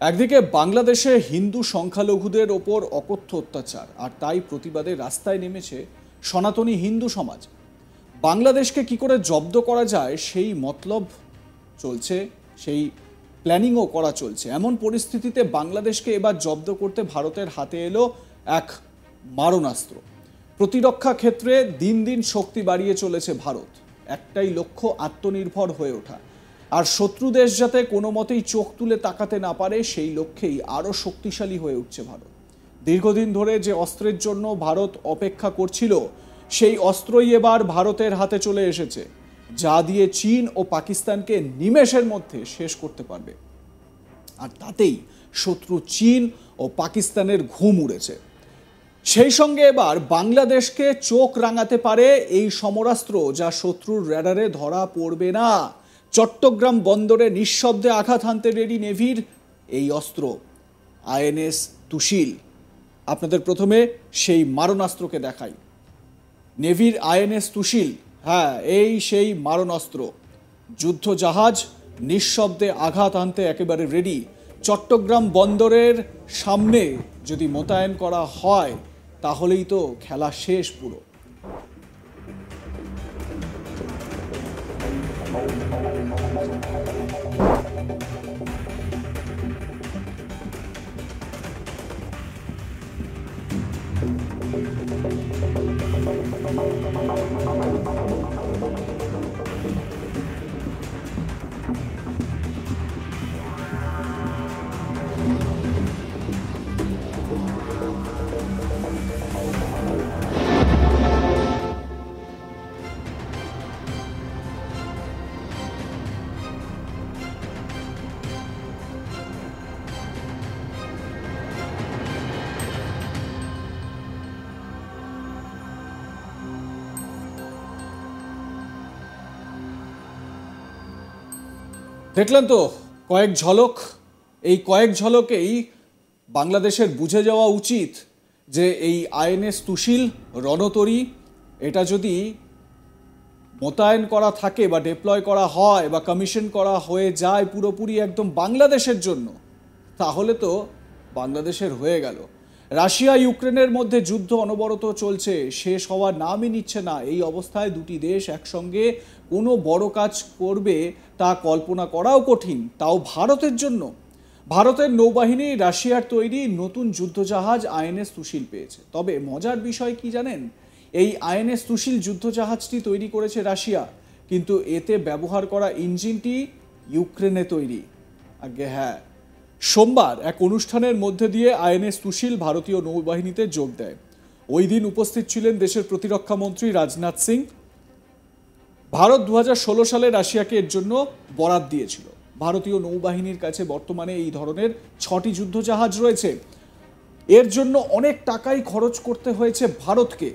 একদিকে বাংলাদেশে হিন্দু সংখ্যালঘুদের ওপর অকথ্য অত্যাচার, আর তাই প্রতিবাদে রাস্তায় নেমেছে সনাতনী হিন্দু সমাজ। বাংলাদেশকে কি করে জব্দ করা যায় সেই মতলব চলছে, সেই প্ল্যানিংও করা চলছে। এমন পরিস্থিতিতে বাংলাদেশকে এবার জব্দ করতে ভারতের হাতে এলো এক মারণাস্ত্র। প্রতিরক্ষা ক্ষেত্রে দিন দিন শক্তি বাড়িয়ে চলেছে ভারত। একটাই লক্ষ্য, আত্মনির্ভর হয়ে ওঠা। আর শত্রু দেশ যাতে কোনো মতেই চোখ তুলে তাকাতে না পারে সেই লক্ষ্যেই আরও শক্তিশালী হয়ে উঠছে ভারত। দীর্ঘদিন ধরে যে অস্ত্রের জন্য ভারত অপেক্ষা করছিল, সেই অস্ত্রই এবার ভারতের হাতে চলে এসেছে, যা দিয়ে চীন ও পাকিস্তানকে নিমেষের মধ্যে শেষ করতে পারবে। আর তাতেই শত্রু চীন ও পাকিস্তানের ঘুম উড়েছে। সেই সঙ্গে এবার বাংলাদেশকে চোখ রাঙাতে পারে এই সমরাস্ত্র, যা শত্রুর র্যাডারে ধরা পড়বে না। চট্টগ্রাম বন্দরে নিঃশব্দে আঘাত হানতে রেডি নেভির এই অস্ত্র, আইএনএস তুশিল। আপনাদের প্রথমে সেই মারণাস্ত্রকে দেখাই। নেভির আইএনএস তুশিল, হ্যাঁ, এই সেই মারণাস্ত্র। যুদ্ধ জাহাজ নিঃশব্দে আঘাত হানতে একেবারে রেডি। চট্টগ্রাম বন্দরের সামনে যদি মোতায়েন করা হয় তাহলেই তো খেলা শেষ পুরো। দেখলেন তো কয়েক ঝলক। এই কয়েক ঝলকেই বাংলাদেশের বুঝে যাওয়া উচিত যে এই আইএনএস তুশিল রণতরী, এটা যদি মোতায়েন করা থাকে বা ডিপ্লয় করা হয় বা কমিশন করা হয়ে যায় পুরোপুরি একদম বাংলাদেশের জন্য, তাহলে তো বাংলাদেশের হয়ে গেল। রাশিয়া ইউক্রেনের মধ্যে যুদ্ধ অনবরত চলছে, শেষ হওয়ার নামই নিচ্ছে না। এই অবস্থায় দুটি দেশ একসঙ্গে কোনো বড় কাজ করবে তা কল্পনা করাও কঠিন, তাও ভারতের জন্য। ভারতের নৌবাহিনী রাশিয়ার তৈরি নতুন যুদ্ধজাহাজ আইএনএস তুশিল পেয়েছে। তবে মজার বিষয় কি জানেন? এই আইএনএস তুশিল যুদ্ধজাহাজটি তৈরি করেছে রাশিয়া, কিন্তু এতে ব্যবহার করা ইঞ্জিনটি ইউক্রেনে তৈরি। আগে হ্যাঁ, সোমবার এক অনুষ্ঠানের মধ্যে দিয়ে আইএনএস তুশিল ভারতীয় নৌবাহিনীতে যোগ দেয়। ওই দিন উপস্থিত ছিলেন দেশের প্রতিরক্ষা মন্ত্রী রাজনাথ সিং। ভারত 2016 সালে রাশিয়াকে এর জন্য বরাত দিয়েছিল। ভারতীয় নৌবাহিনীর কাছে বর্তমানে এই ধরনের 6টি যুদ্ধজাহাজ রয়েছে। এর জন্য অনেক টাকাই খরচ করতে হয়েছে ভারতকে।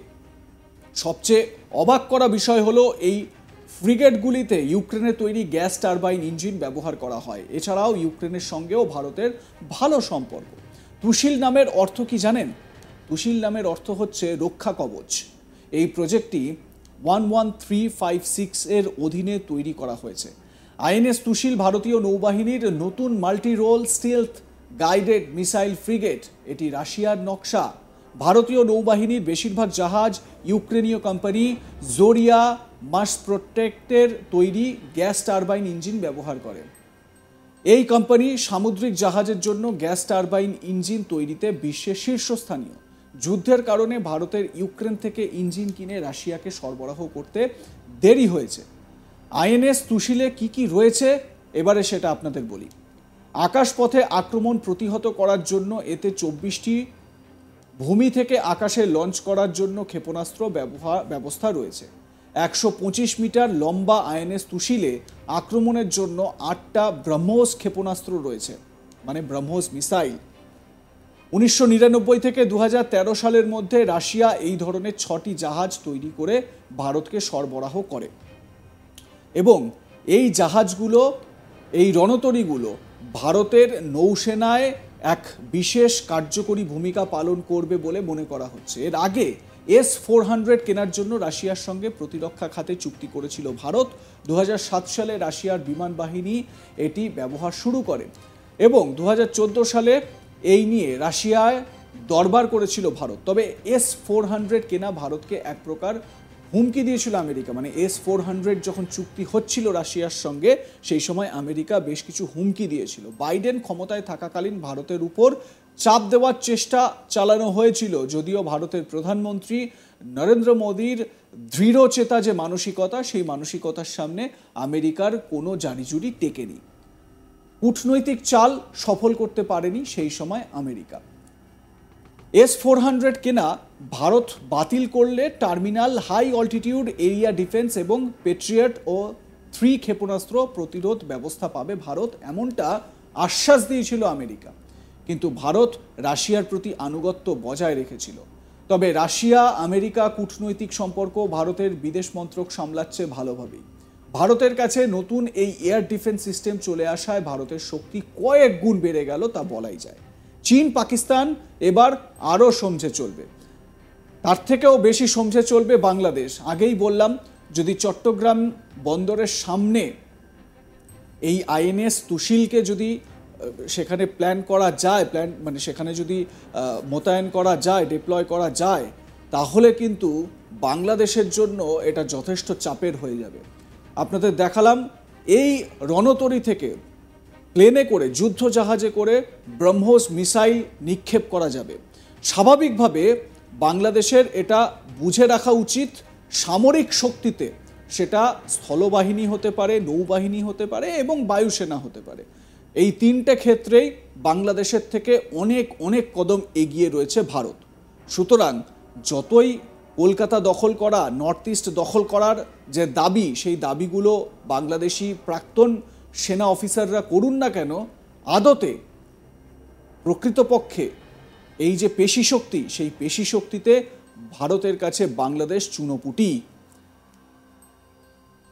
সবচেয়ে অবাক করা বিষয় হলো এই ফ্রিগেটগুলিতে ইউক্রেনের তৈরি গ্যাস টারবাইন ইঞ্জিন ব্যবহার করা হয়। এছাড়াও ইউক্রেনের সঙ্গেও ভারতের ভালো সম্পর্ক। তুশিল নামের অর্থ কি জানেন? তুশিল নামের অর্থ হচ্ছে রক্ষা কবচ। এই প্রজেক্টটি 11356 এর অধীনে তৈরি করা হয়েছে। আইএনএস তুশিল ভারতীয় নৌবাহিনীর নতুন multi role stealth guided missile frigate. এটি রাশিয়ার নকশা। ভারতীয় নৌবাহিনীর বেশিরভাগ জাহাজ ইউক্রেনীয় কোম্পানি জোরিয়া মাস প্রোটেক্টের তৈরি গ্যাস টারবাইন ইঞ্জিন ব্যবহার করে। এই কোম্পানি সামুদ্রিক জাহাজের জন্য গ্যাস টারবাইন ইঞ্জিন তৈরিতে বিশ্বের শীর্ষস্থানীয়। যুদ্ধের কারণে ভারতের ইউক্রেন থেকে ইঞ্জিন কিনে রাশিয়াকে সরবরাহ করতে দেরি হয়েছে। আইএনএস তুশিলে কি কি রয়েছে এবারে সেটা আপনাদের বলি। আকাশপথে আক্রমণ প্রতিহত করার জন্য এতে 24টি, ভূমি থেকে আকাশে লঞ্চ করার জন্য ক্ষেপণাস্ত্র ব্যবস্থা রয়েছে। 125 মিটার লম্বা আইএনএস তুশিলে আক্রমণের জন্য 8টা ব্রহ্মোস ক্ষেপণাস্ত্র রয়েছে, মানে ব্রহ্মোস মিসাইল। 1999 থেকে 2013 সালের মধ্যে রাশিয়া এই ধরনের 6টি জাহাজ তৈরি করে ভারতকে সরবরাহ করে, এবং এই জাহাজগুলো, এই রণতরীগুলো ভারতের নৌসেনায় এক বিশেষ কার্যকরী ভূমিকা পালন করবে বলে মনে করা হচ্ছে। এর আগে S-400 কেনার জন্য রাশিয়ার সঙ্গে প্রতিরক্ষা খাতে চুক্তি করেছিল ভারত। 2007 সালে রাশিয়ার বিমান বাহিনী এটি ব্যবহার শুরু করে। এবং 2014 সালে এই নিয়ে রাশিয়ায় দরবার করেছিল ভারত। তবে S-400 কেনা ভারতকে এক প্রকার হুমকি দিয়েছিল আমেরিকা। মানে S-400 যখন চুক্তি হচ্ছিল রাশিয়ার সঙ্গে, সেই সময় আমেরিকা বেশ কিছু হুমকি দিয়েছিল। বাইডেন ক্ষমতায় থাকাকালীন ভারতের উপর চাপ দেওয়ার চেষ্টা চালানো হয়েছিল, যদিও ভারতের প্রধানমন্ত্রী নরেন্দ্র মোদীর দৃঢ়চেতা যে মানসিকতা, সেই মানসিকতার সামনে আমেরিকার কোনো জারিজুরি টেকেনি। কূটনৈতিক চাল সফল করতে পারেনি সেই সময় আমেরিকা। S-400 কেনা ভারত বাতিল করলে terminal high altitude area defence এবং পেট্রিয়ট ও 3 ক্ষেপণাস্ত্র প্রতিরোধ ব্যবস্থা পাবে ভারত, এমনটা আশ্বাস দিয়েছিল আমেরিকা। কিন্তু ভারত রাশিয়ার প্রতি আনুগত্য বজায় রেখেছিল। তবে রাশিয়া আমেরিকা কূটনৈতিক সম্পর্ক ভারতের বিদেশ মন্ত্রক সামলাচ্ছে ভালোভাবেই। ভারতের কাছে নতুন এই এয়ার ডিফেন্স সিস্টেম চলে আসায় ভারতের শক্তি কয়েক গুণ বেড়ে গেল, তা বলাই যায়। চীন পাকিস্তান এবার আরও সমঝে চলবে, তার থেকেও বেশি সমঝে চলবে বাংলাদেশ। আগেই বললাম, যদি চট্টগ্রাম বন্দরের সামনে এই INS তুশিলকে যদি সেখানে প্ল্যান করা যায়, মানে সেখানে যদি মোতায়েন করা যায়, ডিপ্লয় করা যায়, তাহলে কিন্তু বাংলাদেশের জন্য এটা যথেষ্ট চাপের হয়ে যাবে। আপনাদের দেখালাম এই রণতরী থেকে প্লেনে করে, যুদ্ধ জাহাজে করে ব্রহ্মোস মিসাইল নিক্ষেপ করা যাবে। স্বাভাবিকভাবে বাংলাদেশের এটা বুঝে রাখা উচিত, সামরিক শক্তিতে সেটা স্থলবাহিনী হতে পারে, নৌবাহিনী হতে পারে এবং বায়ুসেনা হতে পারে। এই তিনটে ক্ষেত্রেই বাংলাদেশের থেকে অনেক অনেক কদম এগিয়ে রয়েছে ভারত। সুতরাং যতই কলকাতা দখল করা, নর্থ ইস্ট দখল করার যে দাবি, সেই দাবিগুলো বাংলাদেশি প্রাক্তন সেনা অফিসাররা করুন না কেন, আদতে প্রকৃতপক্ষে এই যে পেশি শক্তি, সেই পেশি শক্তিতে ভারতের কাছে বাংলাদেশ চুনোপুটি।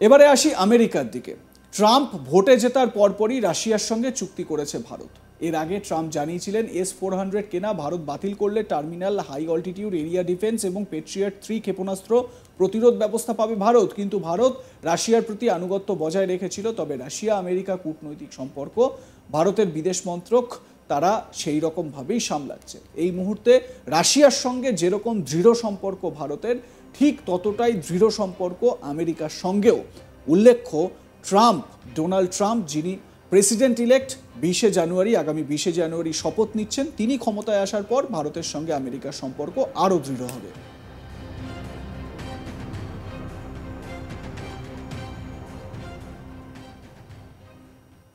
এবারে আসি আমেরিকার দিকে। ট্রাম্প ভোটে জেতার পরপরই রাশিয়ার সঙ্গে চুক্তি করেছে ভারত। এর আগে ট্রাম্প জানিয়েছিলেন S-400 কেনা ভারত বাতিল করলে terminal high altitude area defence এবং পেট্রিয়ট 3 ক্ষেপণাস্ত্র প্রতিরোধ ব্যবস্থা পাবে ভারত। কিন্তু ভারত রাশিয়ার প্রতি আনুগত্য বজায় রেখেছিল। তবে রাশিয়া আমেরিকা কূটনৈতিক সম্পর্ক ভারতের বিদেশ মন্ত্রক তারা সেই রকমভাবেই সামলাচ্ছে। এই মুহূর্তে রাশিয়ার সঙ্গে যেরকম দৃঢ় সম্পর্ক ভারতের, ঠিক ততটাই দৃঢ় সম্পর্ক আমেরিকার সঙ্গেও। উল্লেখ্য, ডোনাল্ড ট্রাম্প, যিনি প্রেসিডেন্ট ইলেক্ট, আগামী 20 জানুয়ারি শপথ নিচ্ছেন, তিনি ক্ষমতায় আসার পর ভারতের সঙ্গে আমেরিকার সম্পর্ক আরও দৃঢ় হবে।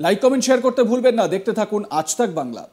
লাইক, কমেন্ট, শেয়ার করতে ভুলবেন না। দেখতে থাকুন আজ তাক বাংলা।